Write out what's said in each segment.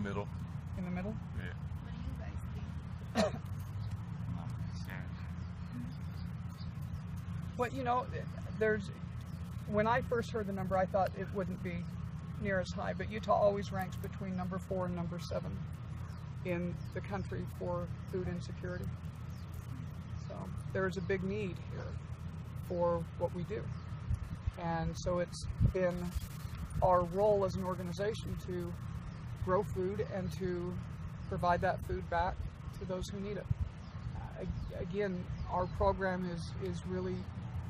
middle. In the middle? Yeah. What do you guys think? Well, you know, when I first heard the number, I thought it wouldn't be near as high, but Utah always ranks between number 4 and number 7 in the country for food insecurity. So there's a big need here for what we do. And so it's been our role as an organization to grow food and to provide that food back to those who need it. Again, our program is really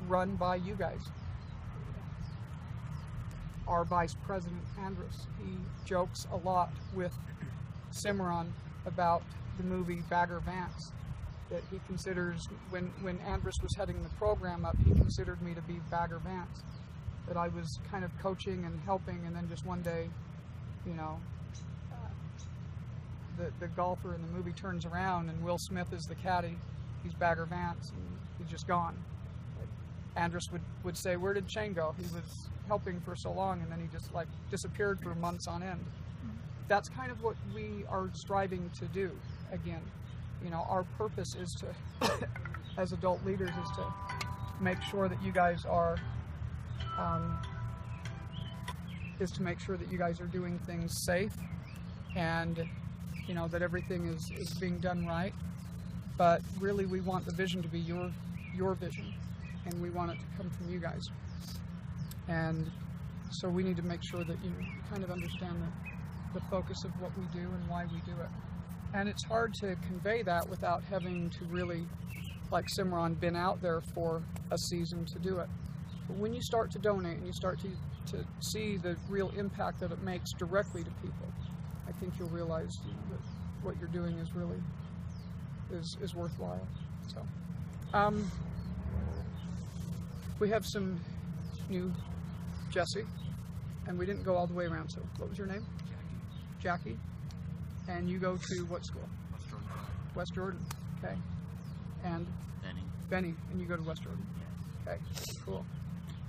run by you guys. Our Vice President, Andrus, he jokes a lot with Cimarron about the movie Bagger Vance, that he considers, when Andrus was heading the program up, he considered me to be Bagger Vance, that I was kind of coaching and helping, and then just one day, you know, the golfer in the movie turns around and Will Smith is the caddy, he's Bagger Vance, and he's just gone. Like, Andrus would say, where did Shane go? He was helping for so long, and then he just like disappeared for months on end. That's kind of what we are striving to do. Again, you know, our purpose is to, as adult leaders, is to make sure that you guys are, doing things safe, and you know, that everything is being done right. But really, we want the vision to be your vision, and we want it to come from you guys. And so we need to make sure that you kind of understand the focus of what we do and why we do it. And it's hard to convey that without having to really, like Cimarron, been out there for a season to do it. But when you start to donate and you start to see the real impact that it makes directly to people, I think you'll realize, you know, that what you're doing is really is worthwhile. So we have some new Jesse, and we didn't go all the way around. So what was your name? Jackie. And you go to what school? West Jordan. West Jordan. Okay. And Benny. And you go to West Jordan. Yeah. Okay. Cool.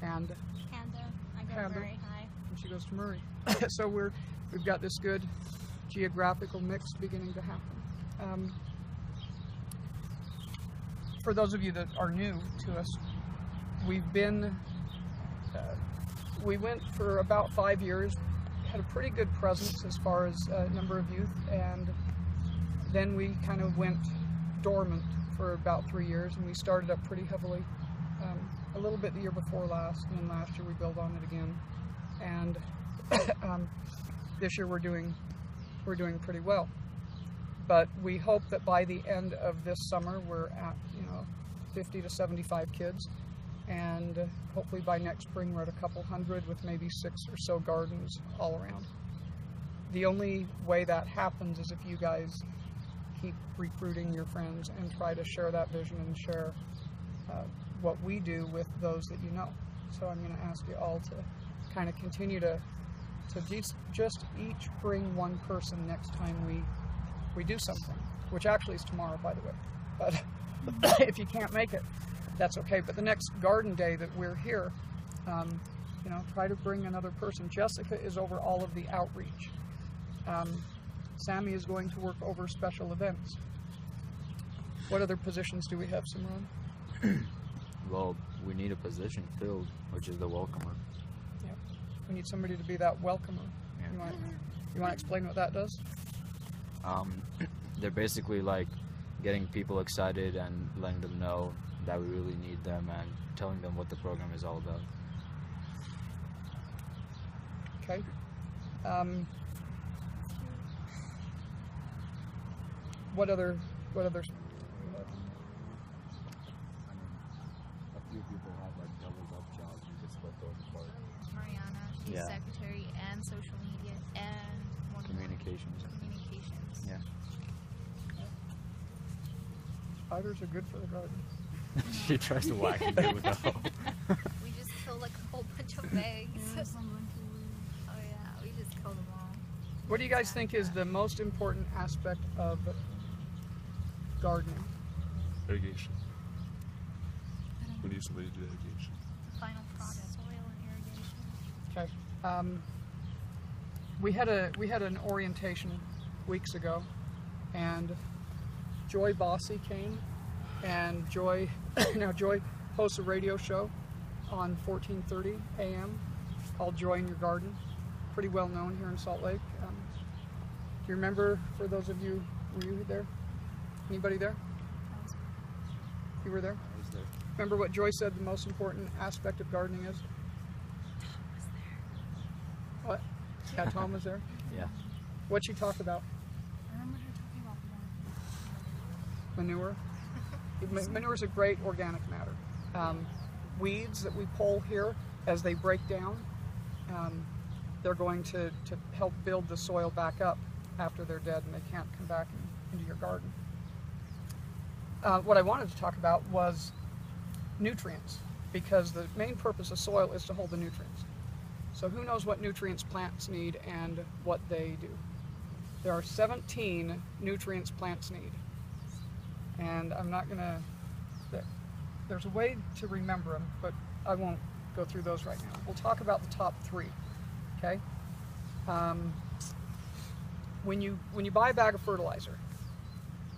And Panda. I go Panda. to Murray High. And she goes to Murray. So we've got this good geographical mix beginning to happen. For those of you that are new to us, we went for about 5 years, had a pretty good presence as far as number of youth, and then we kind of went dormant for about 3 years, and we started up pretty heavily a little bit the year before last, and then last year we built on it again, and this year we're doing pretty well. But we hope that by the end of this summer we're at 50 to 75 kids, and hopefully by next spring we're at a couple hundred with maybe 6 or so gardens all around. The only way that happens is if you guys keep recruiting your friends and try to share that vision and share what we do with those that you know. So I'm going to ask you all to kind of continue to just each bring one person next time we do something, which actually is tomorrow, by the way. But if you can't make it, that's okay. But the next garden day that we're here, try to bring another person. Jessica is over all of the outreach. Sammy is going to work over special events. What other positions do we have, Simran? Well, we need a position filled, which is the welcomer. Yeah, we need somebody to be that welcomer. Yeah. You want to explain what that does? They're basically like getting people excited and letting them know that we really need them and telling them what the program is all about. Okay. What other? A few people have like doubled up jobs. You could split those apart. Mariana, she's Yeah. secretary and social media and one more. Communications. Communications. Yeah. Spiders are good for the garden. She tries to whack me with a hoe. We just killed like a whole bunch of eggs. Oh yeah, we just killed them all. What do you guys think is the most important aspect of gardening? Irrigation. We need somebody to do irrigation. The final product, soil and irrigation. Okay. We had an orientation weeks ago, and Joy Bossy came, and Joy hosts a radio show on 1430 AM called Joy in Your Garden, pretty well known here in Salt Lake. Do you remember, for those of you, were you there? Anybody there? You were there? I was there. Remember what Joy said the most important aspect of gardening is? Tom was there. What? Yeah, Tom was there? Yeah. What'd she talk about? I remember her talking about Manure. Manure is a great organic matter. Weeds that we pull here, as they break down, they're going to help build the soil back up after they're dead and they can't come back into your garden. What I wanted to talk about was nutrients, because the main purpose of soil is to hold the nutrients. So who knows what nutrients plants need and what they do? There are 17 nutrients plants need. And I'm not going to, there's a way to remember them, but I won't go through those right now. We'll talk about the top 3, okay? When you buy a bag of fertilizer,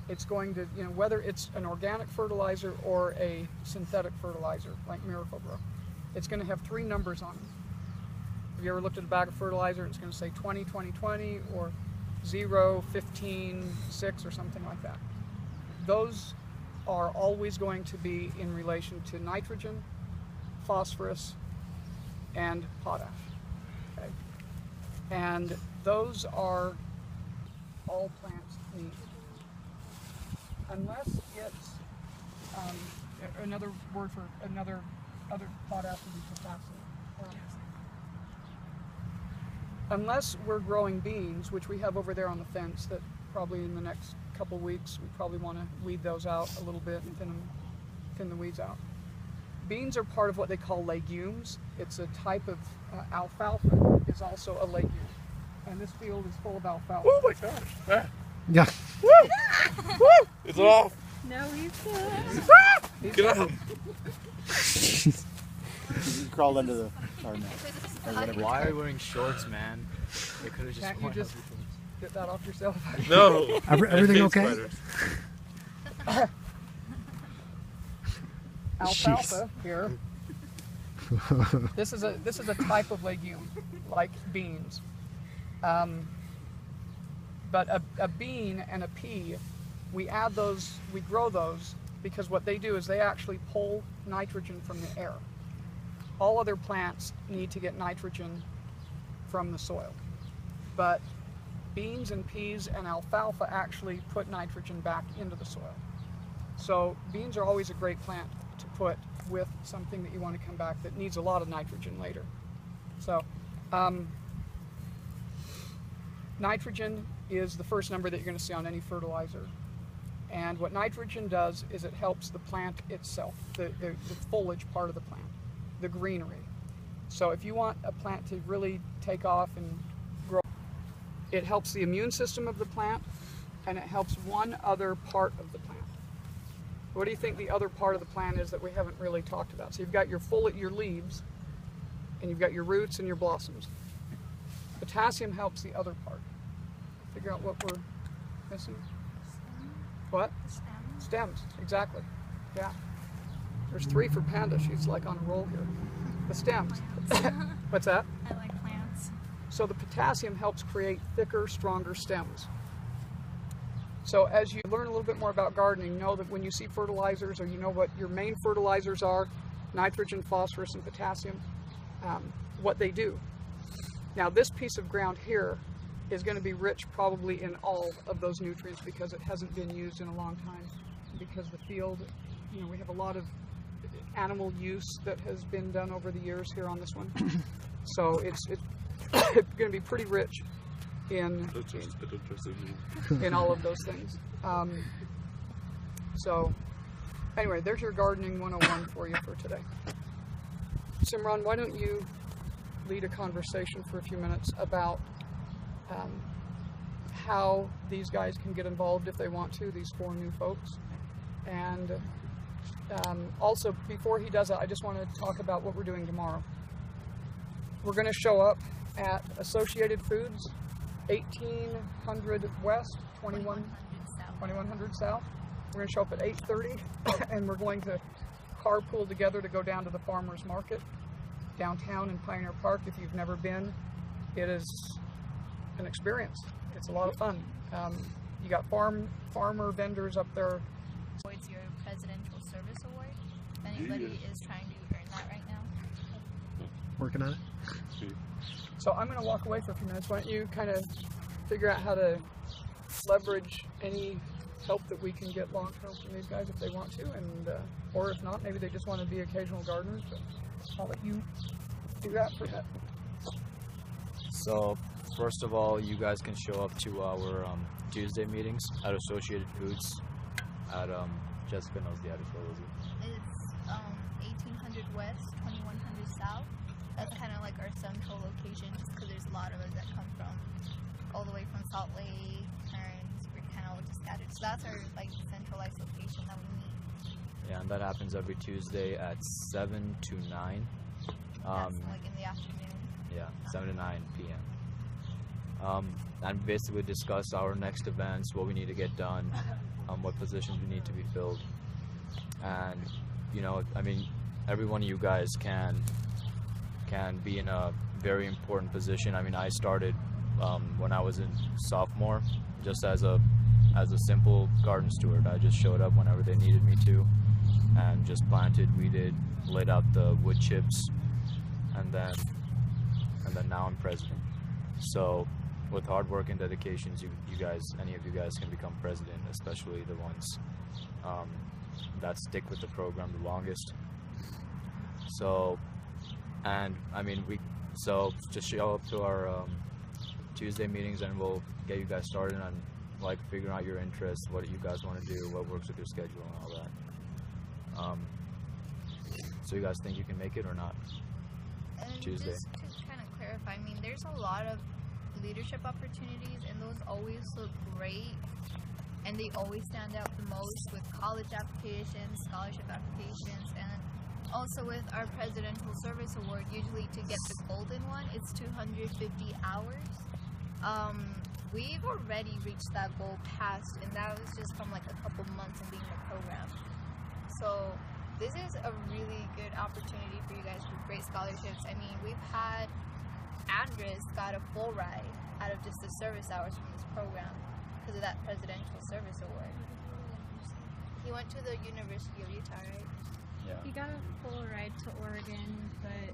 it's going to, whether it's an organic fertilizer or a synthetic fertilizer like Miracle-Gro, it's going to have 3 numbers on it. Have you ever looked at a bag of fertilizer and it's going to say 20, 20, 20, or 0, 15, 6, or something like that? Those are always going to be in relation to nitrogen, phosphorus, and potash. Okay? And those are all plants need. Unless it's, another word for other potash would be potassium. Unless we're growing beans, which we have over there on the fence, that probably in the next couple weeks we probably want to weed those out a little bit and thin the weeds out. Beans are part of what they call legumes. It's a type of alfalfa is also a legume, and this field is full of alfalfa. Oh my gosh! Yeah. Woo! Woo! It's off! No, he's good. Get out! You crawled under the car now. Or whatever. Why are you wearing shorts, man? They could have just Can't you worn just everything. get that off yourself? No! Everything I hate okay? spiders. Alfalfa here. This is a type of legume, like beans. But a bean and a pea, we grow those because what they do is they actually pull nitrogen from the air. All other plants need to get nitrogen from the soil, but beans and peas and alfalfa actually put nitrogen back into the soil. So beans are always a great plant to put with something that you want to come back that needs a lot of nitrogen later. So nitrogen is the first number that you're going to see on any fertilizer. And what nitrogen does is it helps the plant itself, the foliage part of the plant, the greenery. So if you want a plant to really take off and grow, it helps the immune system of the plant, and it helps one other part of the plant. What do you think the other part of the plant is that we haven't really talked about? So you've got your leaves, and you've got your roots and your blossoms. Potassium helps the other part. Figure out what we're missing. What? Stems. Stems, exactly. Yeah. There's 3 for Panda. She's like on a roll here. The stems. What's that? I like plants. So the potassium helps create thicker, stronger stems. So as you learn a little bit more about gardening, know that when you see fertilizers, or you know what your main fertilizers are, nitrogen, phosphorus, and potassium, what they do. Now this piece of ground here is going to be rich probably in all of those nutrients because it hasn't been used in a long time. Because the field, we have a lot of animal use that has been done over the years here on this one. So it's going to be pretty rich in all of those things. So anyway, there's your gardening 101 for you for today. Simran, why don't you lead a conversation for a few minutes about how these guys can get involved if they want to, these 4 new folks. And also, before he does that, I just want to talk about what we're doing tomorrow. We're going to show up at Associated Foods 1800 west, 2100 south. 2100 south. We're going to show up at 8:30, and we're going to carpool together to go down to the farmers market downtown in Pioneer Park. If you've never been, it is an experience. It's a lot of fun. You got farmer vendors up there. Towards your Presidential Service Award. If anybody is trying to earn that right now. Working on it. So I'm going to walk away for a few minutes. Why don't you kind of figure out how to leverage any help that we can get long term from these guys if they want to, and or if not, maybe they just want to be occasional gardeners. But I'll let you do that for a bit. So first of all, you guys can show up to our Tuesday meetings at Associated Foods at Jessica knows the address. What was it? It's 1800 west, 2100 south. That's kind of like our central location, just because there's a lot of us that come from all the way from Salt Lake, Kearns. We're kind of just scattered. So that's our like centralized location that we meet. Yeah, and that happens every Tuesday at 7 to 9. That's like in the afternoon. Yeah, 7 to 9 p.m. And basically discuss our next events, what we need to get done, what positions we need to be filled. And, you know, I mean, every one of you guys can be in a very important position. I mean, I started when I was in sophomore, just as a simple garden steward. I just showed up whenever they needed me to, and just planted, weeded, laid out the wood chips, and then now I'm president. So with hard work and dedications, you guys, any of you guys can become president, especially the ones that stick with the program the longest. So, and I mean, so just show up to our Tuesday meetings, and we'll get you guys started on like figuring out your interests, what you guys want to do, what works with your schedule, and all that. So you guys think you can make it or not? And Tuesday. just to kind of clarify, I mean, there's a lot of leadership opportunities, and those always look great, and they always stand out the most with college applications, scholarship applications, and also with our Presidential Service Award. Usually to get the golden one, it's 250 hours. We've already reached that goal past, and that was just from like a couple months of being in the program. So this is a really good opportunity for you guys with great scholarships. I mean, we've had Andres got a full ride out of just the service hours from this program because of that Presidential Service Award. He went to the University of Utah, right? Yeah. He got a full ride to Oregon, but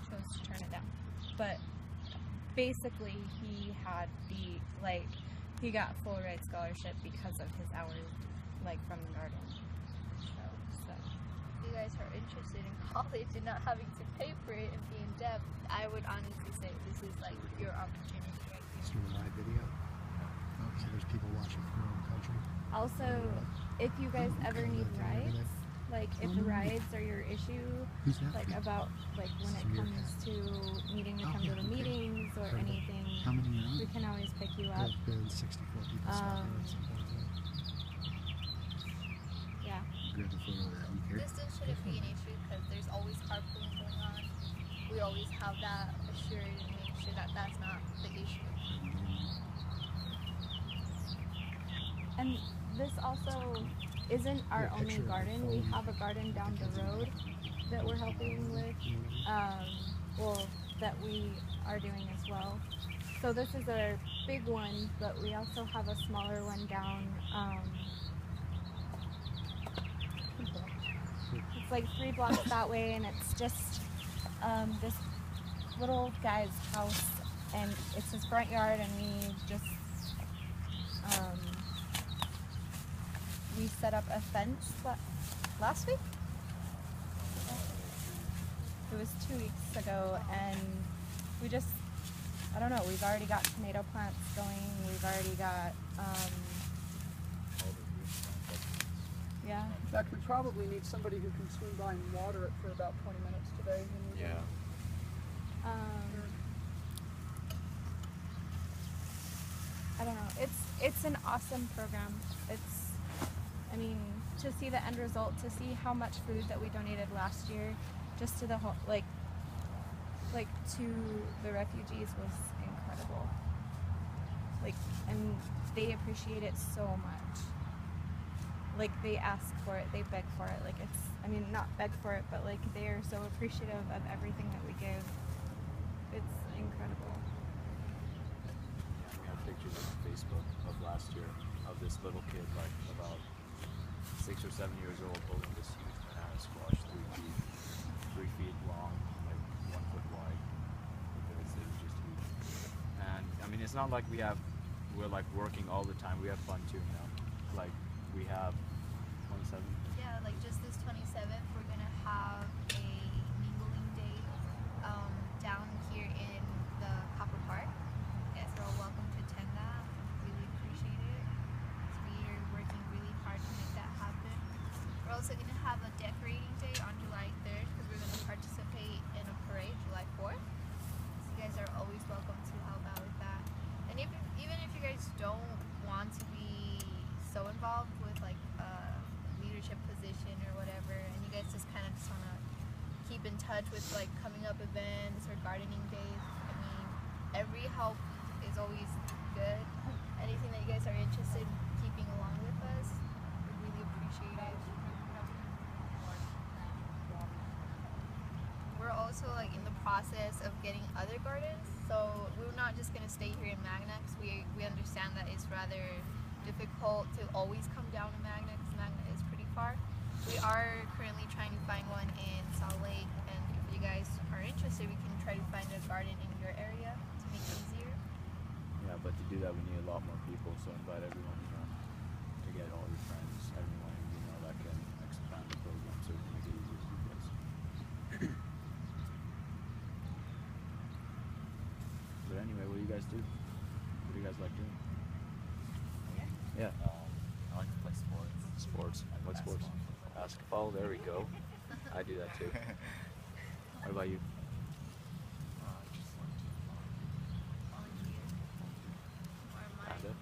chose to turn it down. But basically, he had he got full ride scholarship because of his hours, like from the garden. So. If you guys are interested in college and not having to pay for it and be in debt, I would honestly say this is like your opportunity right It's here. doing a live video. Oh, so there's people watching from your own country. Also, if you guys ever need rides, like if rides are your issue, Who's that? like about like when it comes to needing to come to the meetings or anything, How many are on? we can always pick you up. There's been 64 people stopping at some point. Yeah. Grab the photo of that. You care? This still shouldn't be an issue because there's always carpooling going on. We always have that assured and make sure that that's not the issue. And this also isn't our Yeah, only picture of garden. the We phone. have a garden down the road that we're helping with, that we are doing as well. So this is a big one, but we also have a smaller one down. It's like 3 blocks that way, and it's just this little guy's house, and it's his front yard, and we just we set up a fence last week. It was 2 weeks ago, and we just, I don't know, we've already got tomato plants going, we've already got, yeah. In fact, we probably need somebody who can swing by and water it for about 20 minutes today. when we- Yeah. I don't know. It's an awesome program. I mean, to see the end result, to see how much food that we donated last year, just to the whole, like to the refugees was incredible. Like, and they appreciate it so much. Like, they ask for it, they beg for it. Like, it's, I mean, not beg for it, but like, they are so appreciative of everything that we give. It's incredible. Yeah, we have pictures on Facebook of last year of this little kid, like about 6 or 7 years old, holding this huge banana squash, 3 feet long, like 1 foot wide. Because it was just huge. And I mean, it's not like we're like working all the time. We have fun too, you know. Like we have 27. Yeah, like just this 27th, we're gonna have a mingling day down here in the Copper Park. Yes, you're all welcome to attend that. Really appreciate it. So we are working really hard to make that happen. We're also gonna have a decorating day on July 3rd because we're gonna participate in a parade July 4th. So you guys are always welcome to help out with that. And even if you guys don't want to be so involved with like a leadership position or whatever, and you guys just kind of just want to keep in touch with like coming up events or gardening days, I mean, every help is always good. Anything that you guys are interested in keeping along with us, we really appreciate it. We're also like in the process of getting other gardens, so we're not just gonna stay here in Magna because we understand that it's rather difficult to always come down to Magna because Magna is pretty far. We are currently trying to find one in Salt Lake, and if you guys are interested, we can try to find a garden in your area to make it easier. Yeah, but to do that, we need a lot more people. So invite everyone, you know, to get all your friends, everyone, you know, that can expand the program so we can make it easier for you guys. But anyway, what do you guys do? What do you guys like doing? Yeah. I like to play sports. Sports. What sports? Basketball. There we go. I do that too. What about you? Just like to Volunteer. Or my Kinda.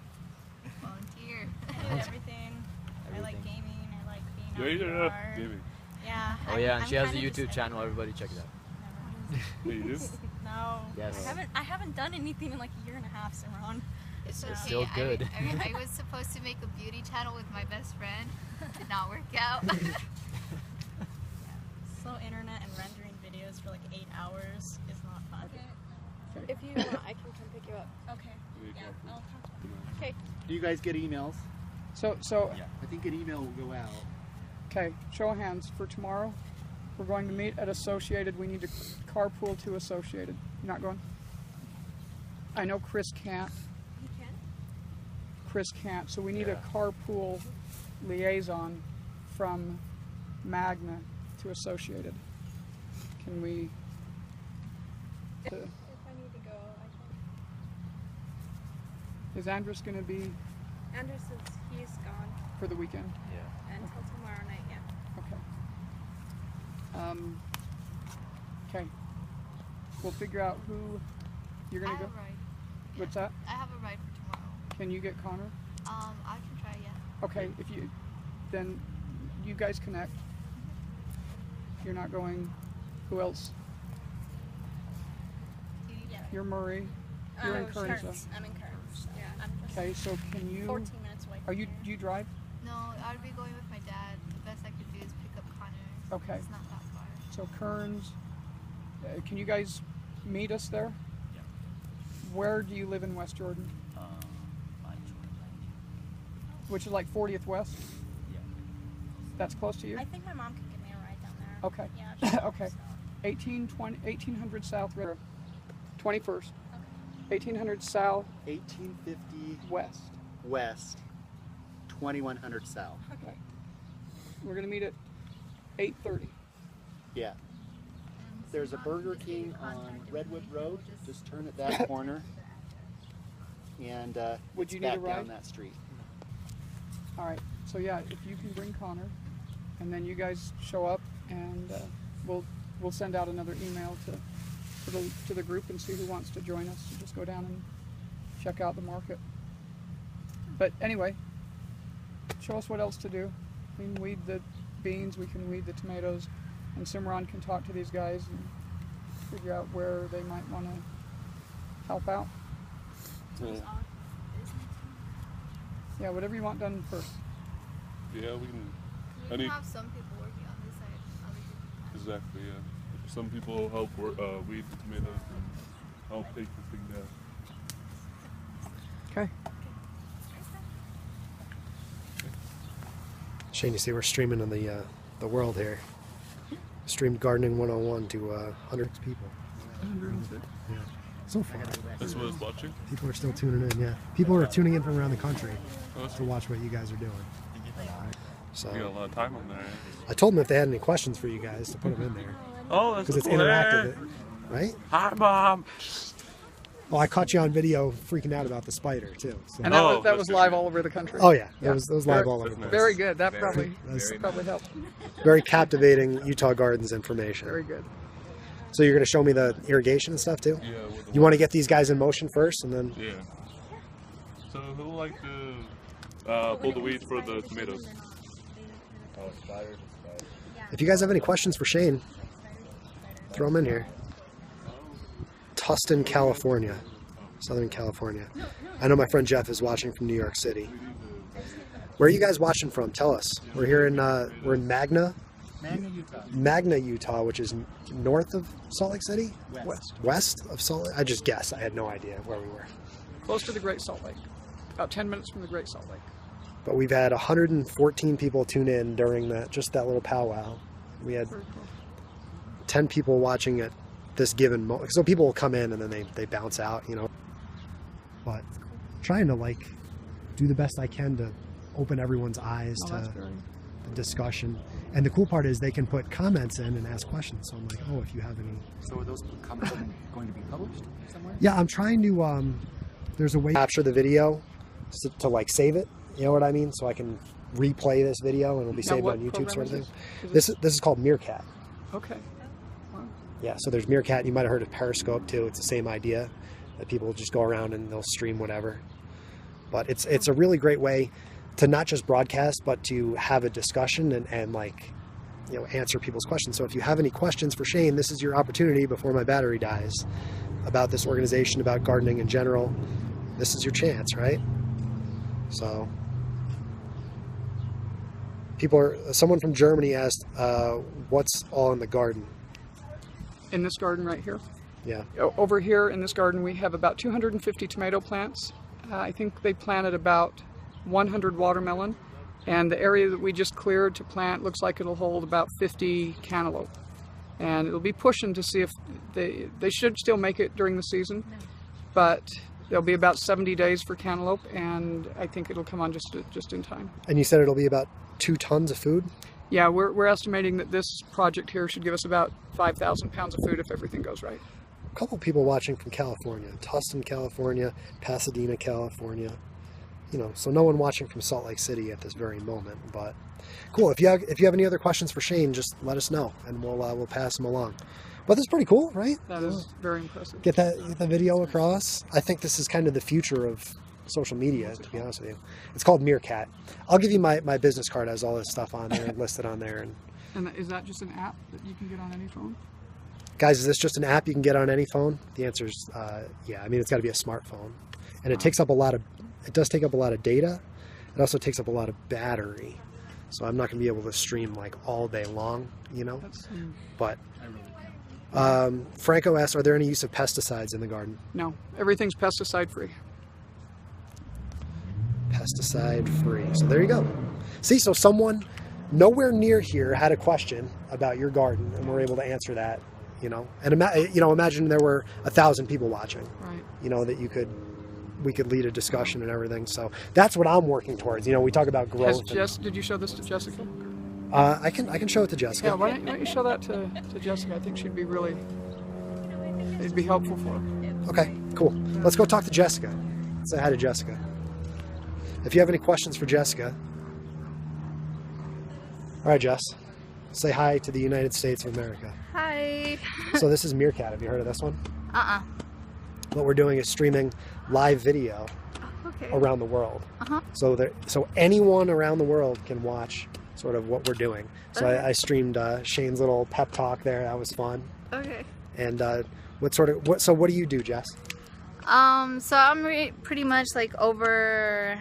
volunteer. I do everything. I like Everything. gaming. I like being Yeah, on yeah, VR. gaming. Yeah. Oh yeah, and I'm she has a kinda just YouTube channel. everywhere. Everybody check it out. Yeah, you do? No. Yes. I haven't done anything in like a year and a half, Simran. It's okay. It's still good. I was supposed to make a beauty channel with my best friend. Did not work out. Slow internet and rendering videos for like 8 hours is not fun. Okay. If you want, I can come pick you up. Okay. There you Yeah, go. I'll talk to you. Okay. Do you guys get emails? So Yeah. I think an email will go out. okay, show of hands for tomorrow. We're going to meet at Associated. We need to carpool to Associated. You not going? I know Chris can't. You can? Chris can't. So we need Yeah. a carpool liaison from Magna to Associated. Can we? If I need to go, I can. Is Andrus going to be Andrew says he's gone for the weekend? Yeah. until tomorrow night, yeah. Okay. Okay. We'll figure out who you're I going to have go. a ride. What's that? I have a ride for tomorrow. Can you get Connor? I can try, yeah. Okay, if you, then you guys connect. You're not going, who else? Yeah. You're Murray. You're in Kearns, though. I'm in Kearns. Yeah. I'm just Okay, so can you, 14 minutes away. are from you, here. do you drive? No, I'd be going with my dad. The best I could do is pick up Connor. Okay. It's not that far. So Kearns, can you guys meet us there? Yeah. Where do you live in West Jordan? I Which is like 40th West? Yeah. That's close to you? I think my mom can give me a ride down there. Okay. Yeah. she Okay. knows, so. 1800 South River, 21st. 1800 South 1850 West. west, 2100 south. Okay. We're gonna meet at 8:30. Yeah. There's a Burger King on Redwood Road. Just turn at that corner, and Would it's you need back a ride? down that street. All right. So yeah, if you can bring Connor, and then you guys show up, and we'll send out another email to the group and see who wants to join us to just go down and check out the market. But anyway, show us what else to do. We can weed the beans, we can weed the tomatoes, and Simran can talk to these guys and figure out where they might want to help out. Yeah, whatever you want done first. Yeah, we can. We Any can have some people working on this side. Other people can't. exactly. Yeah. Some people help weed the tomatoes and help take the thing down. Okay. Shane, you see we're streaming on the world here. Streamed Gardening 101 to hundreds of people. Yeah. So far. That's what I was watching. People are still tuning in, yeah. People are tuning in from around the country Oh, that's to watch what you guys are doing. So We got a lot of time on there. I told them if they had any questions for you guys to put them in there. Oh, that's Because it's cool. interactive, right? Hi, Mom. Well, I caught you on video freaking out about the spider, too. So. And that Oh, was, that that's was good. live all over the country. Oh, yeah. Yeah. That was live Very- all over the place. Very good. That Very, probably very probably helped. Very captivating Utah Gardens information. Very good. So you're going to show me the irrigation and stuff, too? Yeah. With the You want to get these guys in motion first, and then... Yeah. So who would like to pull the weeds for the tomatoes? Oh, spiders. If you guys have any questions for Shane, throw them in here. Tustin, California. Southern California. I know my friend Jeff is watching from New York City. Where are you guys watching from? Tell us. We're in Magna, Magna, Utah. Magna, Utah, which is north of Salt Lake City? West. West of Salt Lake? I just guessed. I had no idea where we were. Close to the Great Salt Lake. About 10 minutes from the Great Salt Lake. But we've had 114 people tune in during that little powwow. We had Very cool. 10 people watching at this given moment. So people will come in and then they bounce out, you know. But trying to like do the best I can to open everyone's eyes Oh, to that's very... the discussion. And the cool part is they can put comments in and ask questions. So I'm like, oh, if you have any. So are those comments going to be published somewhere? Yeah, I'm trying to, there's a way to capture the video to like save it. You know what I mean? So I can replay this video and it'll be Now, saved what on YouTube sort of program thing. is This is called Meerkat. Okay. Wow. Yeah, so there's Meerkat. You might have heard of Periscope too. It's the same idea that people just go around and they'll stream whatever. But it's a really great way to not just broadcast, but to have a discussion and like, you know, answer people's questions. So if you have any questions for Shane, this is your opportunity before my battery dies about this organization, about gardening in general. This is your chance, right? So someone from Germany asked, what's all in the garden? In this garden right here. Yeah. Over here in this garden we have about 250 tomato plants. I think they planted about 100 watermelon, and the area that we just cleared to plant looks like it'll hold about 50 cantaloupe. And it'll be pushing to see if they should still make it during the season, but there'll be about 70 days for cantaloupe, and I think it'll come on just in time. And you said it'll be about 2 tons of food? Yeah, we're estimating that this project here should give us about 5,000 pounds of food if everything goes right. A couple people watching from California, Tustin, California, Pasadena, California. You know, so no one watching from Salt Lake City at this very moment. But cool. If you have any other questions for Shane, just let us know, and we'll pass them along. But this is pretty cool, right? That is very impressive. Get the video across. I think this is kind of the future of social media, to be honest with you. It's called Meerkat. I'll give you my business card. Has all this stuff on there and listed on there. And is that just an app that you can get on any phone? Guys, is this just an app you can get on any phone? The answer is yeah. I mean, it's got to be a smartphone, and it takes up a lot of. It does take up a lot of data. It also takes up a lot of battery, so I'm not going to be able to stream like all day long, you know. But Franco asked, are there any use of pesticides in the garden? No, everything's pesticide free. Pesticide free. So there you go. See, so someone nowhere near here had a question about your garden, and we're able to answer that. You know, and imagine there were 1,000 people watching. Right. You know, that we could lead a discussion and everything. So that's what I'm working towards. You know, we talk about growth. Did you show this to Jessica? I can show it to Jessica. Yeah, why don't you show that to Jessica? I think she'd be it'd be helpful for her. Okay, cool. Let's go talk to Jessica. Say hi to Jessica. If you have any questions for Jessica. All right, Jess. Say hi to the United States of America. Hi. So this is Meerkat. Have you heard of this one? Uh-uh. What we're doing is streaming live video Okay. around the world. Uh-huh. So anyone around the world can watch sort of what we're doing. So Okay. I streamed Shane's little pep talk there. That was fun. Okay. And what do you do, Jess? So I'm pretty much like over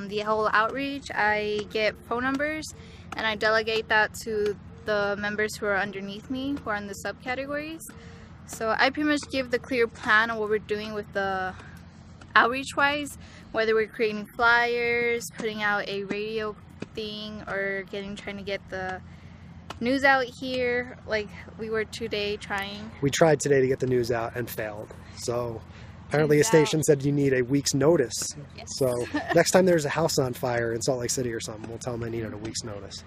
the whole outreach. I get phone numbers and I delegate that to the members who are underneath me, who are in the subcategories. So I pretty much give the clear plan on what we're doing with the outreach wise, whether we're creating flyers, putting out a radio thing, or trying to get the news out here, like we were today trying. We tried today to get the news out and failed. So apparently a station said you need a week's notice. Yes. So next time there's a house on fire in Salt Lake City or something, we'll tell them they needed a week's notice.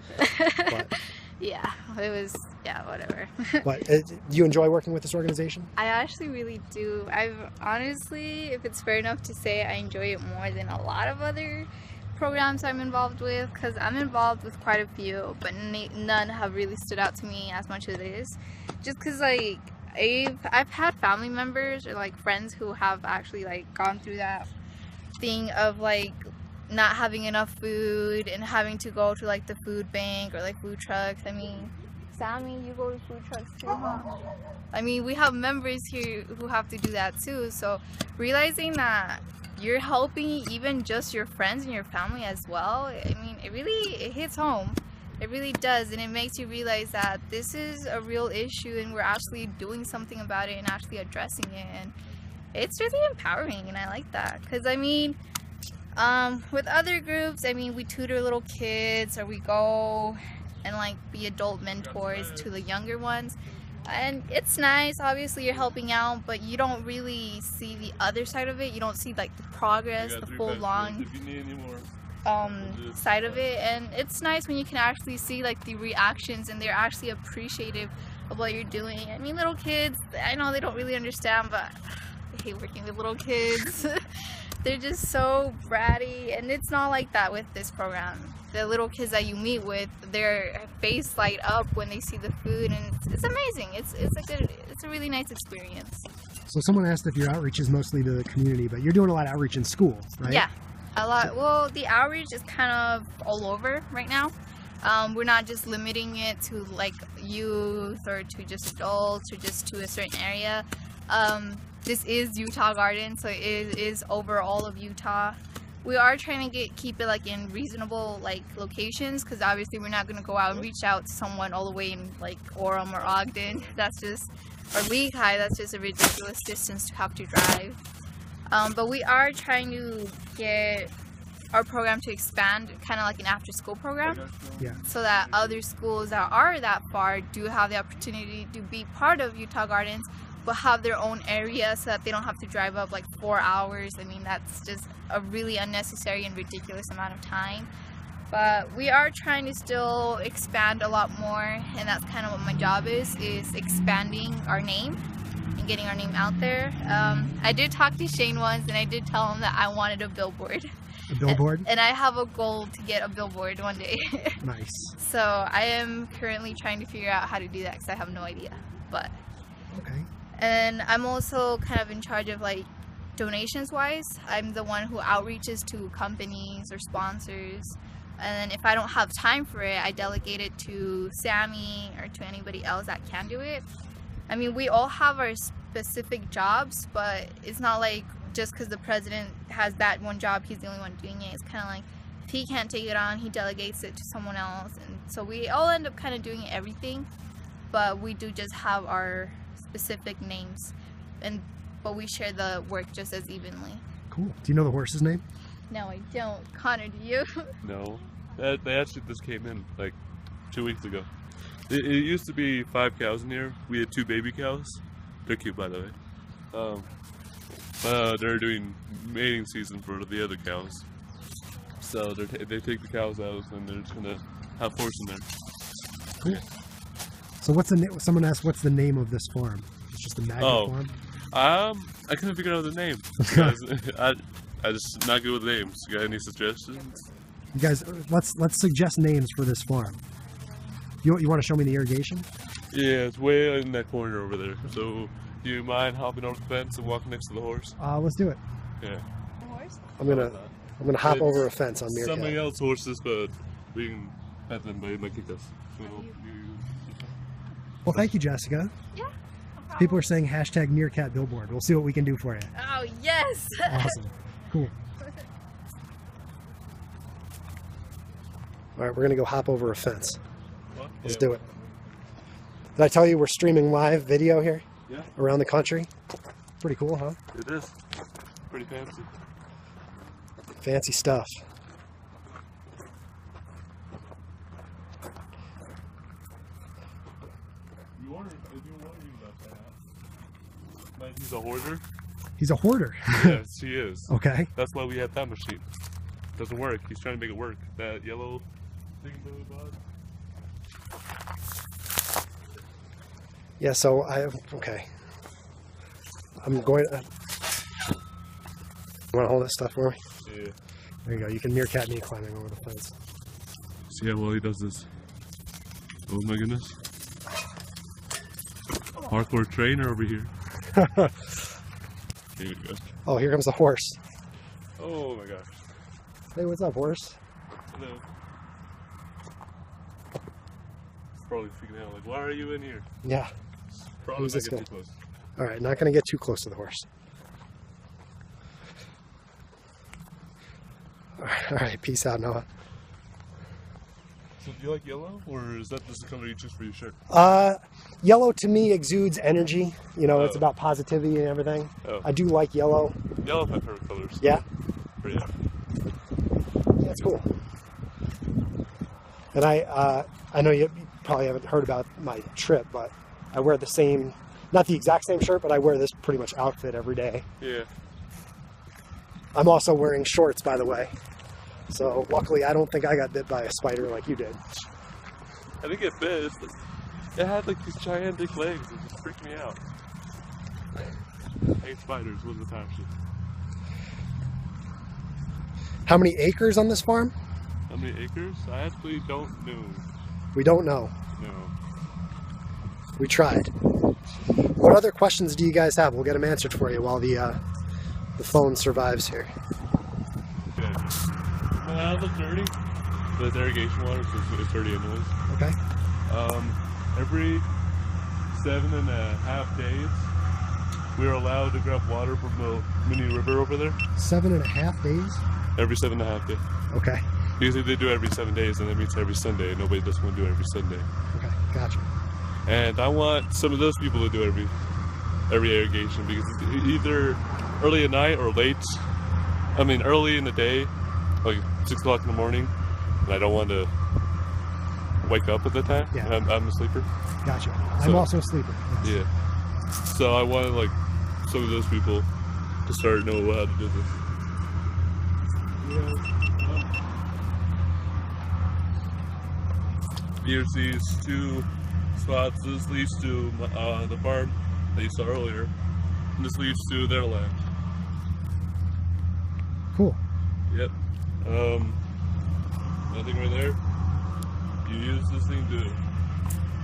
But, Yeah, it was, yeah, whatever. but do you enjoy working with this organization? I actually really do. I've honestly, if it's fair enough to say, I enjoy it more than a lot of other programs I'm involved with, because I'm involved with quite a few, but none have really stood out to me as much as this. Just because, like, I've had family members or like friends who have actually like gone through that thing of like not having enough food and having to go to like the food bank or like food trucks. I mean, Sammy, you go to food trucks too, huh? I mean, we have members here who have to do that too. So realizing that you're helping even just your friends and your family as well, I mean, it hits home. It really does, and it makes you realize that this is a real issue and we're actually doing something about it and actually addressing it, and it's really empowering, and I like that. Because I mean, with other groups, I mean, we tutor little kids or we go and like be adult mentors to the younger ones, and it's nice. Obviously you're helping out, but you don't really see the other side of it. You don't see like the progress, the full long If you need any more. Side of it, and it's nice when you can actually see like the reactions and they're actually appreciative of what you're doing. I mean, little kids, I know they don't really understand, but I hate working with little kids. They're just so bratty, and it's not like that with this program. The little kids that you meet with, their face light up when they see the food, and it's amazing. It's a really nice experience. So someone asked if your outreach is mostly to the community, but you're doing a lot of outreach in school, right? Yeah. A lot. Well, the outreach is kind of all over right now. We're not just limiting it to like youth or to just adults or just to a certain area. This is Utah Garden, so it is over all of Utah. We are trying to keep it like in reasonable like locations, because obviously we're not going to go out and reach out to someone all the way in like Orem or Ogden. That's just, or Lehigh. That's just a ridiculous distance to have to drive. But we are trying to get our program to expand, kind of like an after-school program, Yeah. so that other schools that are that far do have the opportunity to be part of Utah Gardens, but have their own area so that they don't have to drive up like 4 hours. I mean, that's just a really unnecessary and ridiculous amount of time. But we are trying to still expand a lot more, and that's kind of what my job is expanding our name and getting our name out there. I did talk to Shane once, and I did tell him that I wanted a billboard. A billboard? And I have a goal to get a billboard one day. Nice. So I am currently trying to figure out how to do that, because I have no idea. But Okay. and I'm also kind of in charge of like donations wise. I'm the one who outreaches to companies or sponsors, and then if I don't have time for it, I delegate it to Sammy or to anybody else that can do it. I mean, we all have our specific jobs, but it's not like just because the president has that one job, he's the only one doing it. It's kind of like if he can't take it on, he delegates it to someone else, and so we all end up kind of doing everything, but we do just have our specific names, but we share the work just as evenly. Cool. Do you know the horse's name? No, I don't. Connor, do you? No. They actually just came in like 2 weeks ago. It used to be 5 cows in here. We had 2 baby cows. They're cute, by the way. They're doing mating season for the other cows. So they take the cows out, and they're just gonna have horse in there. Cool. So what's the name? Someone asked, what's the name of this farm? It's just a Magna farm? I couldn't figure out the name. I just not good with names. You got any suggestions? You guys, let's suggest names for this farm. You want to show me the irrigation? Yeah, it's way in that corner over there. So, do you mind hopping over the fence and walking next to the horse? Let's do it. Yeah. The horse? I'm gonna hop over a fence on Meerkat. Somebody else's horses, but we can pet them, but it might kick us. So, Well, thank you, Jessica. Yeah, no People are saying hashtag meerkat billboard. We'll see what we can do for you. Oh, yes! Awesome. Cool. All right, we're going to go hop over a fence. What? Let's do it. Did I tell you we're streaming live video here? Yeah. Around the country? Pretty cool, huh? It is. Pretty fancy. Fancy stuff. You wondering about that. But he's a hoarder? He's a hoarder. Yes, he is. Okay. That's why we had that machine. Doesn't work. He's trying to make it work. That yellow thing that we bought. Yeah, so okay. I'm going to... You want to hold this stuff for me? Yeah. There you go. You can meerkat me climbing over the fence. See how well he does this. Oh my goodness. Parkour trainer over here. Here we go. Oh, here comes the horse. Oh my gosh. Hey, what's up, horse? Hello. He's probably freaking out. Like, why are you in here? Yeah. Probably Who's not this get guy? too close. All right, not going to get too close to the horse. All right, peace out, Noah. So do you like yellow, or is that just the color you choose for your shirt? Yellow to me exudes energy. You know, it's Oh. about positivity and everything. Oh. I do like yellow. Yellow's my favorite colors. Yeah, But yeah. that's cool. And I know you probably haven't heard about my trip, but I wear the same, not the exact same shirt, but I wear this pretty much outfit every day. Yeah. I'm also wearing shorts, by the way. So luckily, I don't think I got bit by a spider like you did. I think it bit. It had like these gigantic legs. It just freaked me out. I hate spiders with a passion. How many acres on this farm? How many acres? I actually don't know. We don't know. No. We tried. What other questions do you guys have? We'll get them answered for you while the phone survives here. Good. It looks dirty. But it's irrigation water, so it's dirty anyways. Okay. Every 7.5 days, we're allowed to grab water from the mini river over there. 7.5 days? Every 7.5 days. Okay. Usually they do it every 7 days, and that means every Sunday. Nobody doesn't want to do it every Sunday. Okay, gotcha. And I want some of those people to do every irrigation, because it's either early at night or late. I mean, early in the day, like 6 o'clock in the morning, and I don't want to wake up at that time. Yeah. I'm a sleeper. Gotcha. I'm So- also a sleeper. Yes. Yeah. So I want like some of those people to start know how to do this. Here's these two spots. This leads to the farm that you saw earlier, and this leads to their land. Cool. Yep. Nothing right there. You use this thing to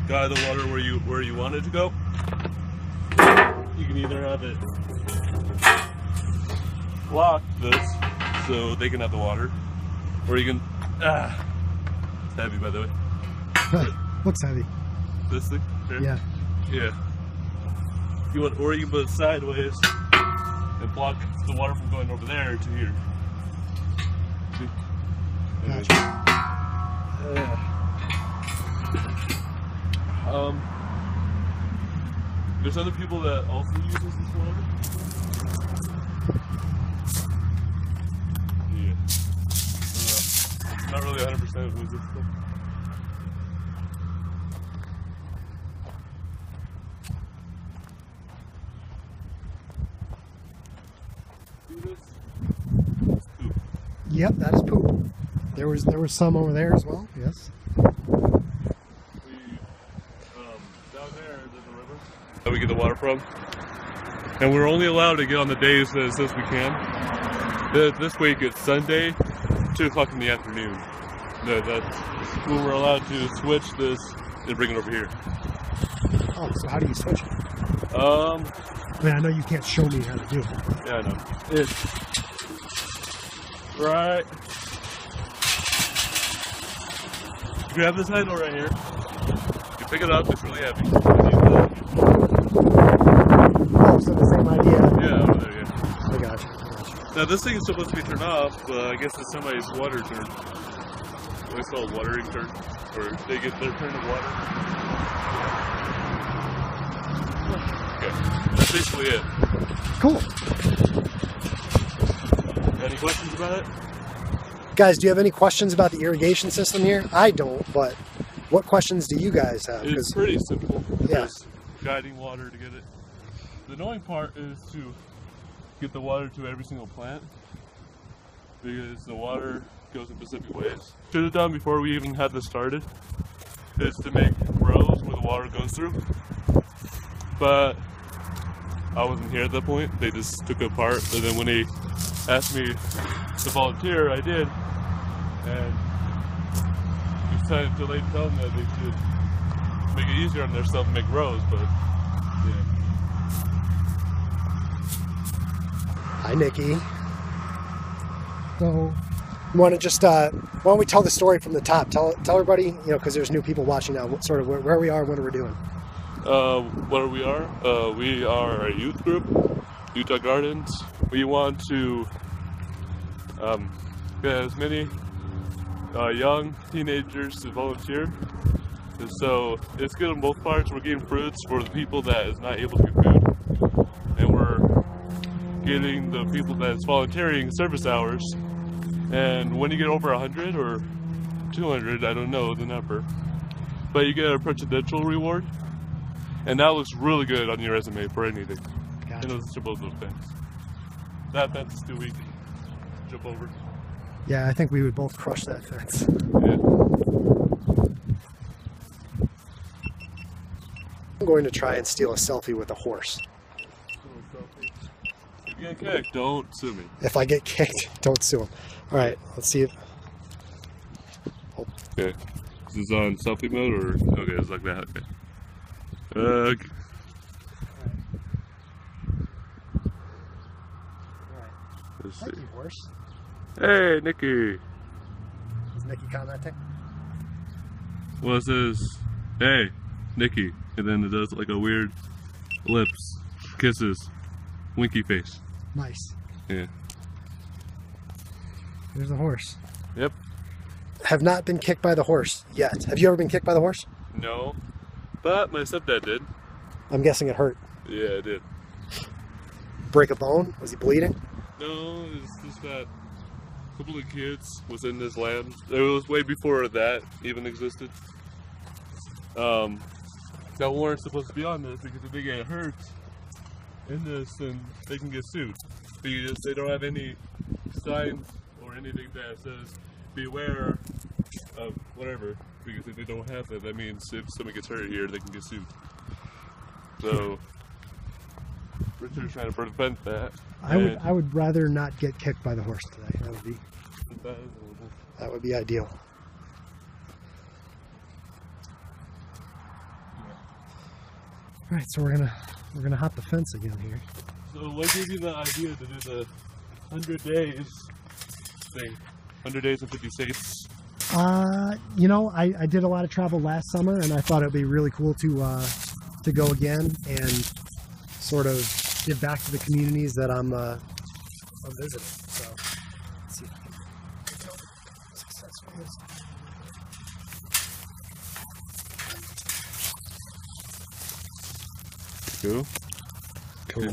guide the water where you want it to go. You can either have it block this so they can have the water, or you can it's heavy, by the way. Looks heavy. This thing here? Yeah. Yeah. Or you can put it sideways and block the water from going over there to here. See? Gotcha. There's other people that also use this water. Yeah. Not really 100% with this stuff. See this? It's poop. Yep, that is poop. There was some over there as well. Yes. Down there, there's a river that we get the water from, and we're only allowed to get on the days that it says we can. This week it's Sunday, 2 o'clock in the afternoon. That's when we're allowed to switch this and bring it over here. Oh, so how do you switch it? Um, I mean, I know you can't show me how to do it. yeah, I know. It's right. Grab this handle right here. You pick it up, it's really heavy. Oh, so the same idea. Yeah, over there, yeah. I got you. Now this thing is supposed to be turned off, but I guess it's somebody's water turn. It's called watering turn, or they get their turn of water. Okay, that's basically it. Cool. Any questions about it? Guys, do you have any questions about the irrigation system here? I don't, but what questions do you guys have? It's pretty simple. Yeah. Just guiding water to get it. The annoying part is to get the water to every single plant, because the water goes in specific ways. Should have done before we even had this started is to make rows where the water goes through. But I wasn't here at that point. They just took it apart, and then when they asked me to volunteer, I did. And it was time too late to tell them that they should make it easier on themselves and make rows, but yeah. Hi, Nikki. So, you want to just, why don't we tell the story from the top? Tell everybody, you know, because there's new people watching now, what sort of where we are, what we're doing. What we are a youth group, Utah Gardens. We want to get as many young teenagers to volunteer. And so it's good on both parts. We're getting fruits for the people that is not able to get food, and we're getting the people that is volunteering service hours. And when you get over 100 or 200, I don't know the number, but you get a presidential reward, and that looks really good on your resume for anything. Gotcha. And those are both those things. That fence is too weak. Jump over. Yeah, I think we would both crush that fence. Yeah. I'm going to try and steal a selfie with a horse. If you get kicked, don't sue me. If I get kicked, don't sue him. All right, let's see if. Okay. Is this on selfie mode or okay? It's like that. Okay. Let's see. Thank you, horse. Hey, Nikki. Is Nikki commenting? Well, it says, "Hey, Nikki," and then it does like a weird lips, kisses, winky face. Nice. Yeah. There's the horse. Yep. Have not been kicked by the horse yet. Have you ever been kicked by the horse? No, but my stepdad did. I'm guessing it hurt. Yeah, it did. Break a bone? Was he bleeding? No, it's just that a couple of kids was in this land. It was way before that even existed. That weren't supposed to be on this, because if they get hurt in this, then they can get sued. Because they don't have any signs or anything that says beware of whatever. Because if they don't have that, that means if someone gets hurt here, they can get sued. So Richard's trying to prevent that. I would rather not get kicked by the horse today. That would be ideal. All right, so we're gonna hop the fence again here. So what gave you the idea to do the 100 days thing? 100 days in 50 states? You know, I did a lot of travel last summer, and I thought it would be really cool to go again and sort of give back to the communities that I'm visiting. So let's see if I can go successfully. Cool. Cool.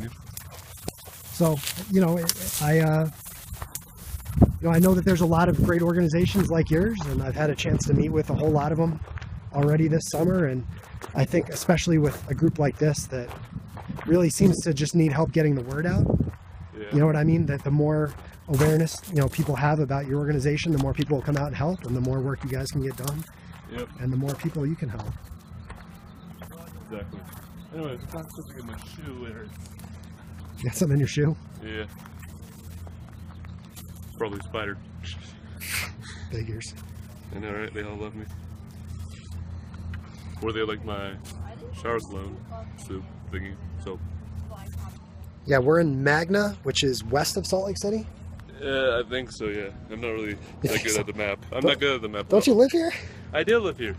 So, you know, I know that there's a lot of great organizations like yours, and I've had a chance to meet with a whole lot of them already this summer, and I think especially with a group like this that really seems to just need help getting the word out. Yeah. You know what I mean? That the more awareness, you know, people have about your organization, the more people will come out and help, and the more work you guys can get done. Yep. And the more people you can help. Exactly. Anyways, it's not something in my shoe. It hurts. You got something in your shoe? Yeah. Probably spider. Figures. I know, right? They all love me. Or they like my shower cologne soup thingy. So. Yeah, we're in Magna, which is west of Salt Lake City. Yeah, I think so. Yeah, I'm not really that good at the map. I'm not good at the map. Don't you live here? I do live here.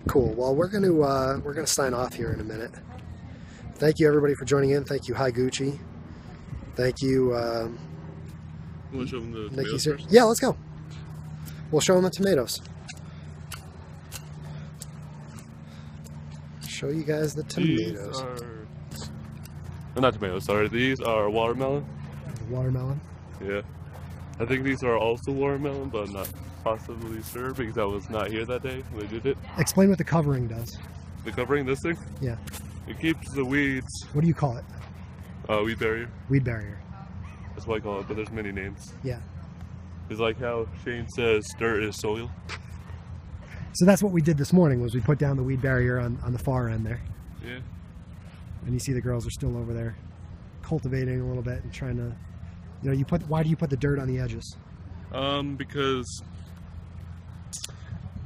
Cool. Well, we're gonna sign off here in a minute. Thank you everybody for joining in. Thank you, Hi Gucci. Thank you, You want to show them the Nikki's tomatoes here. first? Yeah, let's go. We'll show them the tomatoes. Show you guys the tomatoes. These are... not tomatoes, sorry. These are watermelon. The watermelon. Yeah. I think these are also watermelon, but I'm not possibly sure because I was not here that day when they did it. Explain what the covering does. The covering, this thing? Yeah. It keeps the weeds, What do you call it? weed barrier. Weed barrier. That's what I call it, but there's many names. Yeah. It's like how Shane says dirt is soil. So that's what we did this morning, was we put down the weed barrier on the far end there. Yeah. And you see the girls are still over there cultivating a little bit and trying to, you know, why do you put the dirt on the edges? Because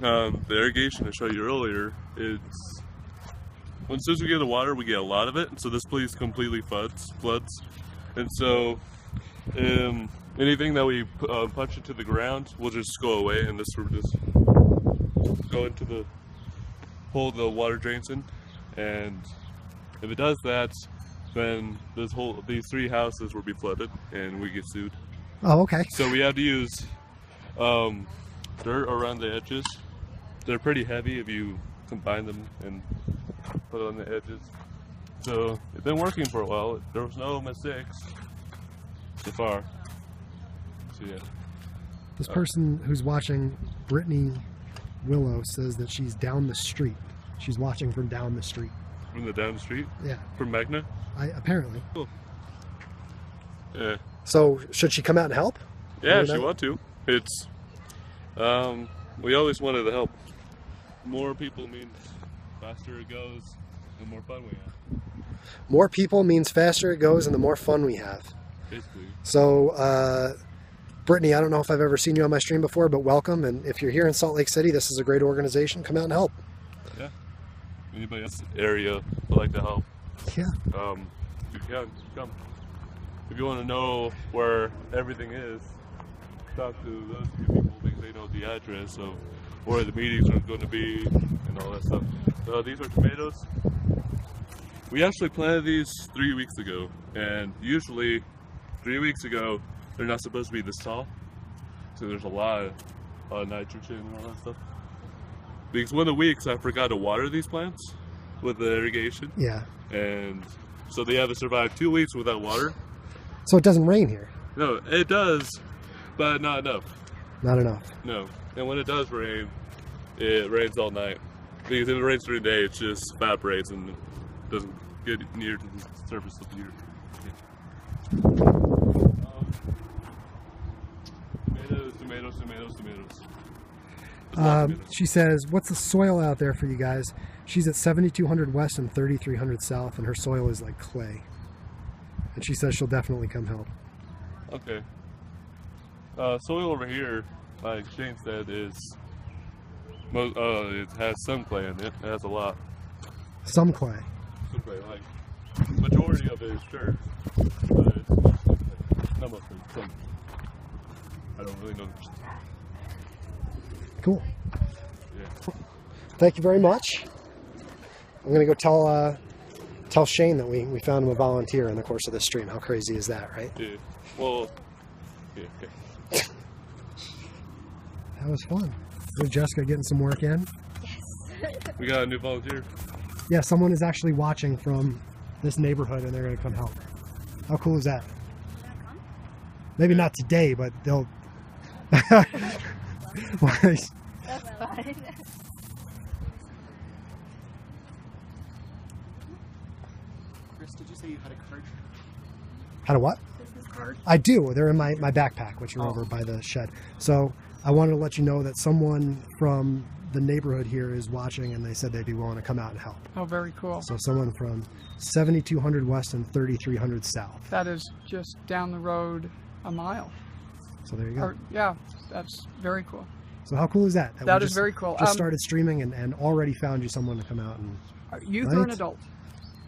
the irrigation I showed you earlier, it's as soon as we get the water, we get a lot of it. So this place completely floods, and so anything that we punch into the ground will just go away, and this will just go into the hole the water drains in. And if it does that, then these 3 houses will be flooded, and we get sued. Oh, okay. So we have to use dirt around the edges. They're pretty heavy if you combine them and put it on the edges. So it's been working for a while. There was no mistakes so far. So yeah. This person who's watching, Brittany Willow, says that she's down the street. She's watching from down the street. From the down the street? Yeah. From Magna? Apparently. Cool. Yeah. So should she come out and help? Yeah, if you want to. It's we always wanted to help. More people means faster it goes, the more fun we have. More people means faster it goes and the more fun we have. Basically. So, Brittany, I don't know if I've ever seen you on my stream before, but welcome. And if you're here in Salt Lake City, this is a great organization. Come out and help. Yeah. Anybody else in the area would like to help? Yeah. You can come. If you want to know where everything is, talk to those 2 people because they know the address of where the meetings are going to be and all that stuff. These are tomatoes. We actually planted these 3 weeks ago, and usually 3 weeks ago they're not supposed to be this tall, so there's a lot of nitrogen and all that stuff. Because one of the weeks I forgot to water these plants with the irrigation. Yeah. And so they have to survive 2 weeks without water. So it doesn't rain here? No, it does, but not enough. Not enough. No. And when it does rain, it rains all night. Because if it rains during the day, it just evaporates and doesn't get near to the surface of the earth. Tomatoes. She says, what's the soil out there for you guys? She's at 7,200 west and 3,300 south, and her soil is like clay. And she says she'll definitely come help. Okay. Soil over here, like Shane said, is it has some clay in it. It has a lot. Some clay. Some clay, like majority of it is dirt, but it's not mostly some. I don't really know. Cool. Yeah. Thank you very much. I'm gonna go tell Shane that we found him a volunteer in the course of this stream. How crazy is that, right? Yeah. Well. Yeah. Okay. That was fun. There's Jessica getting some work in. We got a new volunteer. Yeah, someone is actually watching from this neighborhood, and they're gonna come help. How cool is that? Maybe not today, but they'll. That's fine. Chris, did you say you had a card? Had a what? Business card? I do. They're in my backpack, which are over by the shed. So I wanted to let you know that someone from the neighborhood here is watching, and they said they'd be willing to come out and help. Oh, very cool. So someone from 7,200 west and 3,300 south. That is just down the road a mile. So there you go. Or, yeah, that's very cool. So how cool is that? That we is very cool. Just started streaming and already found you someone to come out and. Youth or an adult?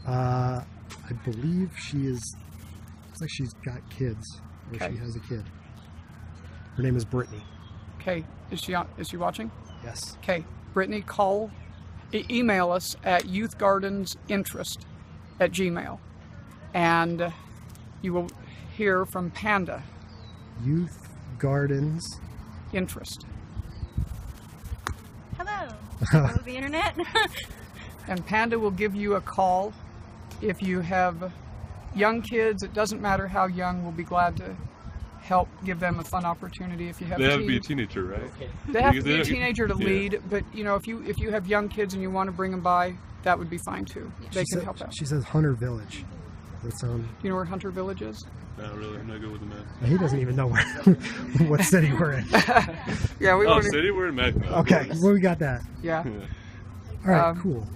I believe she is. Looks like she's got kids, or Okay. she has a kid. Her name is Brittany. Okay, is she watching? Yes. Okay, Brittany, email us at youthgardensinterest @gmail. And you will hear from Panda Youth Gardens. Interest. Hello. Hello, the internet. And Panda will give you a call if you have young kids. It doesn't matter how young, we'll be glad to help give them a fun opportunity. If you have They have to be a teens, teenager, right? they have to Because be a they don't- teenager to yeah. lead, but you know, if you have young kids and you want to bring them by, that would be fine too. They can help out. She says Hunter Village. That's Do you know where Hunter Village is? Not really. I'm not good with the map. he doesn't even know where, what city we're in. Yeah, we Oh, want to. city? We're in Magna. of Okay, course. well, we got that. Yeah, Yeah. All right, Um, cool.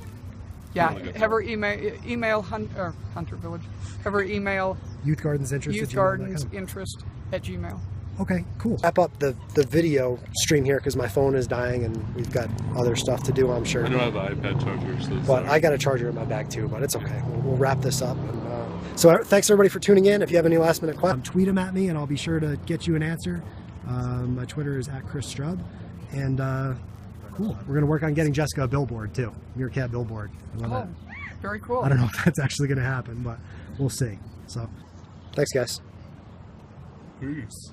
yeah. Really good. Have her email Hunter Village. Have her email Youth Gardens Interest. Youth Gardens Interest @gmail. Okay, cool. Wrap up the video stream here because my phone is dying and we've got other stuff to do, I'm sure. I don't have an iPad charger, so But sorry. I got a charger in my bag too, but it's okay. We'll wrap this up. And, so thanks everybody for tuning in. If you have any last minute questions, tweet them at me and I'll be sure to get you an answer. My Twitter is @ChrisStrub. And cool. We're going to work on getting Jessica a billboard too. Meerkat billboard. I love Oh, that. very cool. I don't know if that's actually going to happen, but we'll see. So thanks guys. Peace.